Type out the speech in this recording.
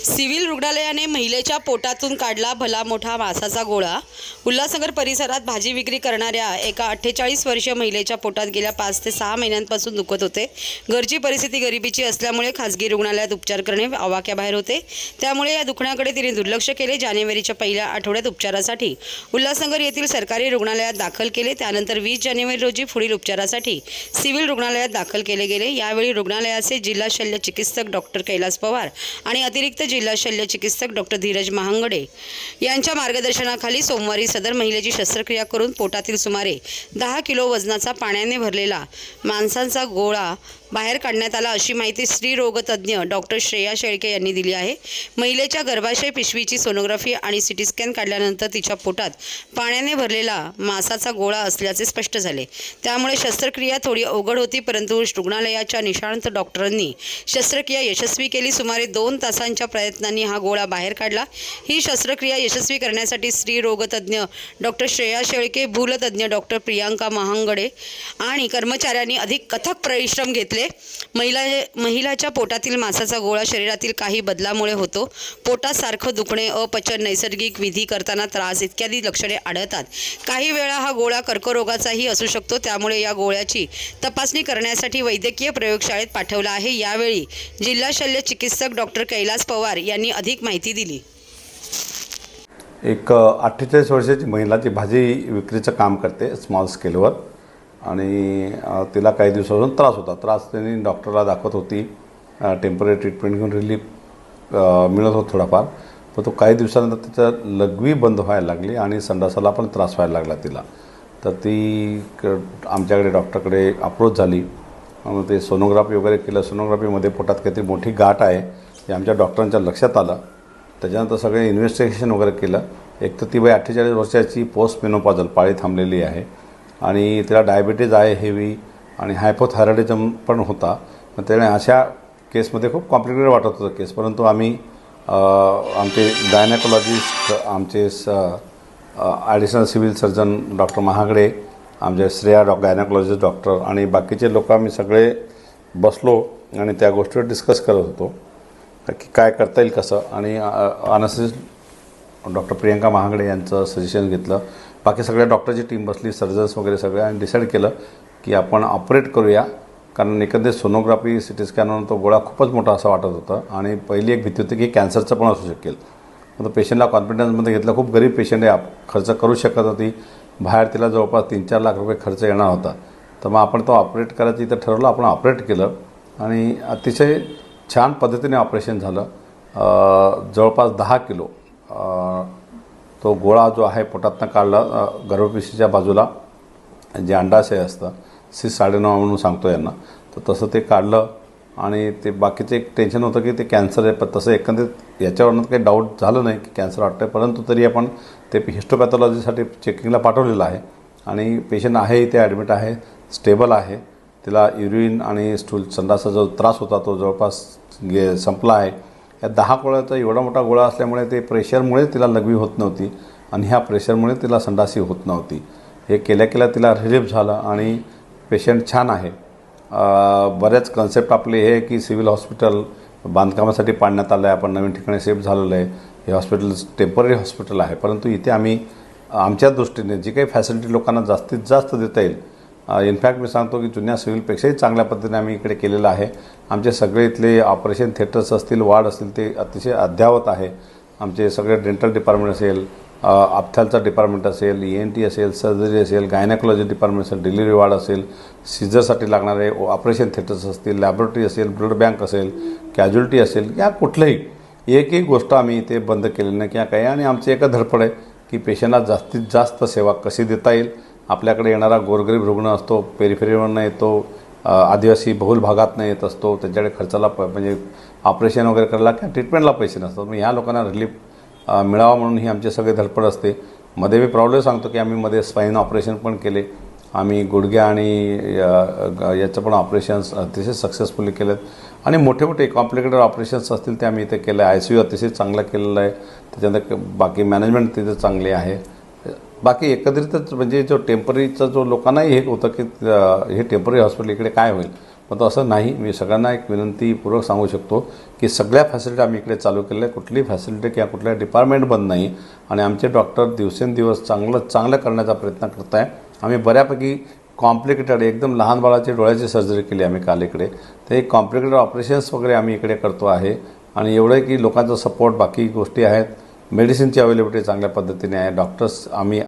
Civil रुग्णालयाने महिलेच्या पोटातून काढला भला मोठा मांसाचा गोळा। उल्हासनगर परिसरात भाजी विक्री करणाऱ्या एका 48 वर्षीय महिलेच्या पोटात गेल्या 5 ते 6 महिन्यांपासून दुखत होते। घरची परिस्थिती गरिबीची असल्यामुळे खासगी रुग्णालयात उपचार करणे आवाक्याबाहेर होते। त्यामुळे या दुखण्याकडे तिने दुर्लक्ष केले। जानेवारीच्या पहिल्या आठवड्यात उपचारासाठी उल्हासनगर येथील सरकारी रुग्णालयात दाखल केले। त्यानंतर 20 जानेवारी रोजी पुढील उपचारासाठी सिव्हिल रुग्णालयात दाखल केले गेले। यावेळी रुग्णालयाचे जिल्हा शल्य चिकित्सक डॉक्टर कैलास पवार आणि अतिरिक्त जिल्हा शल्य चिकित्सक डॉक्टर धीरज महांगडे यांच्या मार्गदर्शनाखाली सोमवारी सदर महिलेची शस्त्रक्रिया करून पोटातील सुमारे 10 किलो वजनाचा पाण्याने भरलेला मांसाचा गोळा बाहेर काढण्यात आला, अशी माहिती स्त्रीरोगतज्ञ डॉक्टर श्रेया शेळके यांनी दिली आहे। महिलेच्या गर्भाशय पिशवीची सोनोग्राफी आणि सिटी स्कॅन काढल्यानंतर तिच्या पोटात पाण्याने भरलेला मांसाचा गोळा असल्याचे स्पष्ट झाले। त्यामुळे शस्त्रक्रिया थोडी अवघड होती, परंतु रुग्णालयाच्या निष्णात डॉक्टरांनी शस्त्रक्रिया यशस्वी केली। सुमारे 2 तासांच्या प्रयत्नांनी हा गोळा बाहेर काढला। ही शस्त्रक्रिया यशस्वी करण्यासाठी स्त्रीरोगतज्ञ डॉक्टर श्रेया शेळके, भूलतज्ञ डॉक्टर प्रियांका महांगडे आणि कर्मचाऱ्यांनी अधिक कथक परिश्रम घेतले। महिलाच्या पोटातील मांसाचा गोळा शरीरातील काही बदलामुळे होतो। पोटात सारखं दुखणे, अपचन, नैसर्गिक विधी करताना त्रास इत्यादी लक्षणे आढळतात। काही वेळा हा गोळा कर्करोगाचाही असू शकतो। त्यामुळे या गोळ्याची तपासणी करण्यासाठी वैद्यकीय प्रयोगशाळेत पाठवला आहे। यावेळी जिल्हा शल्य चिकित्सक डॉक्टर कैलास पवार यांनी अधिक माहिती दिली। एक 48 वर्षाची महिला जी भाजी विक्रीचं काम करते स्मॉल स्केलवर, आणि तिला काही दिवसापासून त्रास त्यांनी डॉक्टरला दाखवत होती। टेम्पररी ट्रीटमेंट घेऊन रिलीफ मिळत होता थोडाफार, पण तो काही दिवसानंतर तिचं लघवी बंद व्हायला लागली आणि संडासाला पण त्रास व्हायला लागला तिला। तर ती आमच्याकडे डॉक्टरकडे अप्रोच झाली। ते सोनोग्राफी वगैरे केलं। सोनोग्राफीमध्ये पोटात काहीतरी मोठी गाठ आहे हे आमच्या डॉक्टरांच्या लक्षात आलं। त्याच्यानंतर सगळे इन्व्हेस्टिगेशन वगैरे केलं। एक तर ती बाई 48 वर्षाची पोस्ट मेनोपॉजल पाळी थांबलेली आहे आणि तिला डायबिटीज आहे हेवी, आणि हायपोथायरॉइडिझम पण होता। त्यामुळे अशा केसमध्ये खूप कॉम्प्लिकेटेड वाटत होतं केस, परंतु आम्ही आमचे गायनेकोलॉजिस्ट, आमचे ॲडिशनल सिव्हिल सर्जन डॉक्टर महागडे, आमचे श्रेया गायनेकोलॉजिस्ट डॉक्टर आणि बाकीचे लोक आम्ही सगळे बसलो आणि त्या गोष्टीवर डिस्कस करत होतो की काय करता येईल कसं। आणि अनेस्थेसिस्ट डॉक्टर प्रियांका महागडे यांचं सजेशन घेतलं। बाकी सगळ्या डॉक्टरची टीम बसली, सर्जन्स वगैरे सगळे, आणि डिसाईड केलं की आपण ऑपरेट करूया। कारण एकंदरीत सोनोग्राफी सिटी स्कॅनवरून तो गोळा खूपच मोठा असं वाटत होतं आणि पहिली एक भीती होती की कॅन्सरचं पण असू शकेल। तर पेशंटला कॉन्फिडन्समध्ये घेतलं। खूप गरीब पेशंट आहे, खर्च करू शकत होती। बाहेर तिला जवळपास 3-4 लाख रुपये खर्च येणार होता। तर मग आपण तो ऑपरेट करायचं इथं ठरवलं। आपण ऑपरेट केलं आणि अतिशय छान पद्धतीने ऑपरेशन झालं। जवळपास 10 किलो तो गोळा जो आहे पोटातनं काढला। गर्भपिशवीच्या बाजूला जे अंडाशय असतं, 6-9.5 म्हणून सांगतो यांना, तर तसं ते काढलं। आणि ते बाकीचं एक टेन्शन होतं की ते कॅन्सर आहे, पण तसं एकंदरीत याच्यावरनं काही डाऊट झालं नाही की कॅन्सर वाटतं आहे। परंतु तरी आपण ते हिस्टोपॅथॉलॉजीसाठी चेकिंगला पाठवलेलं आहे आणि पेशंट आहे इथे ॲडमिट आहे, स्टेबल आहे। तिला युरिन आणि स्टूल संडासा जो त्रास होता तो जवळपास संपला आहे। या 10 गोळ्याचा एवढा मोठा गोळा असल्यामुळे ते प्रेशरमुळे तिला लघवी होत नव्हती आणि ह्या प्रेशरमुळे तिला संडासी होत नव्हती। हे केल्या तिला रिलीफ झालं आणि पेशंट छान आहे। बऱ्याच कन्सेप्ट आपले हे की सिव्हिल हॉस्पिटल बांधकामासाठी पाडण्यात आलं आहे, आपण नवीन ठिकाणी शिफ्ट झालेलं आहे। हे हॉस्पिटल टेम्पररी हॉस्पिटल आहे, परंतु इथे आम्ही आमच्या दृष्टीने जी काही फॅसिलिटी लोकांना जास्तीत जास्त देता येईल, इनफॅक्ट मी सांगतो की जुन्या सिव्हिलपेक्षाही चांगल्या पद्धतीने आम्ही इकडे केलेलं आहे। आमचे सगळे इथले ऑपरेशन थिएटर्स असतील, वार्ड असतील, ते अतिशय अद्ययावत आहे। आमचे सगळे डेंटल डिपार्टमेंट असेल, अप्थॅलचा डिपार्टमेंट असेल, ENT असेल, सर्जरी असेल, गायनेकोलॉजी डिपार्टमेंट असेल, डिलिव्हरी वार्ड असेल, सीझरसाठी लागणारे ऑपरेशन थिएटर्स असतील, लॅबोरेटरी असेल, ब्लड बँक असेल, कॅज्युअलिटी असेल, या कुठलंही एक गोष्ट आम्ही इथे बंद केलेली नाही किंवा काही। आणि आमची एकच धडपड आहे की पेशंटला जास्तीत जास्त सेवा कशी देता येईल। आपल्याकडे येणारा गोरगरीब रुग्ण असतो, पेरिफेरीवरनं येतो, आदिवासी बहुल भागातनं येत असतो, त्यांच्याकडे खर्चाला म्हणजे ऑपरेशन वगैरे करायला किंवा ट्रीटमेंटला पैसे नसतात। मग ह्या लोकांना रिलीफ मिळावा म्हणून ही आमची सगळे धडपड असते। मध्ये मी प्रॉब्लेम सांगतो की आम्ही मध्ये स्पाईन ऑपरेशन पण केले, आम्ही गुडघ्या आणि याचं पण ऑपरेशन्स अतिशय सक्सेसफुली केलेत। आणि मोठे कॉम्प्लिकेटेड ऑपरेशन्स असतील ते आम्ही इथे केलं आहे। ICU अतिशय चांगलं केलेलं आहे, त्याच्यानंतर बाकी मॅनेजमेंट तिथे चांगली आहे। बाकी एकत्रितच म्हणजे जो टेम्पररीचा जो लोकांनाही हे होतं की हे टेम्पररी हॉस्पिटल इकडे काय होईल, पण तो असं नाही. मी सगळ्यांना एक विनंतीपूर्वक सांगू शकतो की सगळ्या फॅसिलिटी आम्ही इकडे चालू केलेल्या आहे. कुठलीही फॅसिलिटी किंवा कुठल्या डिपार्टमेंट बंद नाही आणि आमचे डॉक्टर दिवसेंदिवस चांगलं करण्याचा प्रयत्न करत आहे. आम्ही बऱ्यापैकी कॉम्प्लिकेटेड एकदम लहान बाळाची डोळ्याची सर्जरी केली आम्ही काल इकडे. तर एक कॉम्प्लिकेटेड ऑपरेशन्स वगैरे आम्ही इकडे करतो आहे आणि एवढं आहे की लोकांचा सपोर्ट, बाकी गोष्टी आहेत. मेडिसिनची अवेलेबिलिटी चांगल्या पद्धतीने आहे. डॉक्टर्स आम्ही